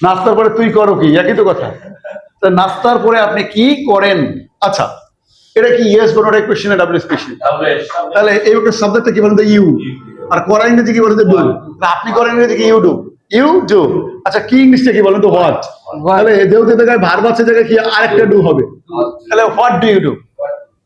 নাস্তার পরে তুই করো কি, একই তো কথা। তা নাস্তার পরে আপনি কি করেন? আচ্ছা, এটা কি ইয়েস বা নট এর কোশ্চেন, ডাব্লিউএস কোশ্চেন। তাহলে এই সাবজেক্টটা কি বলেন তো? ইউ। আর করা ইংরেজি কি বলেন তো? ডু। আপনি করেন ইংরেজি কি? You do. You do. আচ্ছা, কি ইংলিশটা কি বলেন তো? হোয়াট। তাহলে যেহেতু জায়গায় ভার্ব আছে, জায়গায় কি আরেকটা ডু হবে, তাহলে হোয়াট ডু ইউ ডু।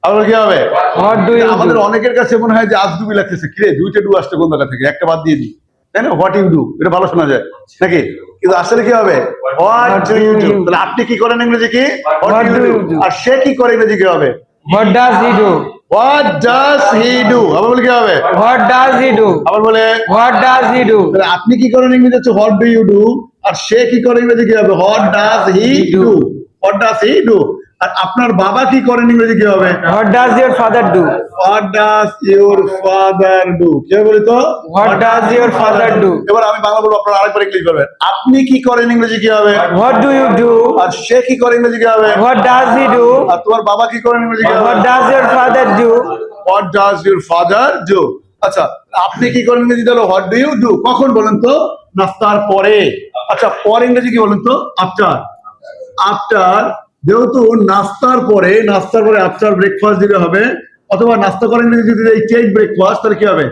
আবার কি হবে? What do you আমাদের do? অনেকের কাছে মনে হয় যে আজ ডুবি লাগতেছে, কিরে দুইটা ডু আসছে কোন জায়গা থেকে, একটা বাদ দিয়ে দিই, তাই না? হোয়াট ইউ ডু, এটা ভালো শোনা যায় নাকি? কিন্তু আসলে কি হবে? What do you do. তাহলে আপনি কি করেন ইংরেজি কি? What do you do. আর সে কি করে ইংরেজি কি হবে? What does he do? What does he do. আবার বলে কি হবে? What does he do? আবার বলে What does he do? তাহলে আপনি কি করেন ইংরেজি হচ্ছে হোয়াট ডু ইউ ডু, আর সে কি করে ইংরেজি কি হবে? What does he do. What does he do. আর আপনার বাবা কি করেন ইংরেজি কি হবে? What does your father do? What does your father do. কে বলি তো? What does your father do? এবার আমি বাংলা বলবো, আপনারা আরেকবার ইংলিশ বলবেন। আপনি কি করেন ইংরেজি কি হবে? What do you do? আর সে কি করে ইংরেজি কি হবে? What does he do? আর তোমার বাবা কি করেন ইংরেজি কি হবে? What does your father do? What does your father do. আচ্ছা, আপনি কি করেন ইংরেজি হলো হোয়াট ডু ইউ ডু। কখন বলেন তো? নাস্তার পরে। আচ্ছা, পর ইংরেজি কি বলেন তো? আফটার। আফটার, যেহেতু নাস্তার পরে আফটার ব্রেকফাস্ট দিলে হবে, অথবা নাস্তা করেন ইংরেজি যদি টেক ব্রেকফাস্ট, তাহলে কি হবে?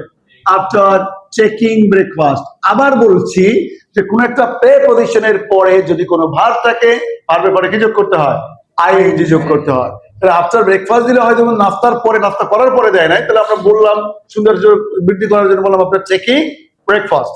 After checking breakfast. আবার বলছি যে কোন একটা প্রেপজিশনের পরে যদি কোনো ভার্ব থাকে, ভার্বের পরে কি যোগ করতে হয়? আইএনজি যোগ করতে হয়। তাহলে আফটার ব্রেকফাস্ট দিলে হয়, যেমন নাস্তার পরে, নাস্তা করার পরে দেয় নাই, তাহলে আমরা বললাম সৌন্দর্য বৃদ্ধি করার জন্য বললাম আপনার চেকিং ব্রেকফাস্ট।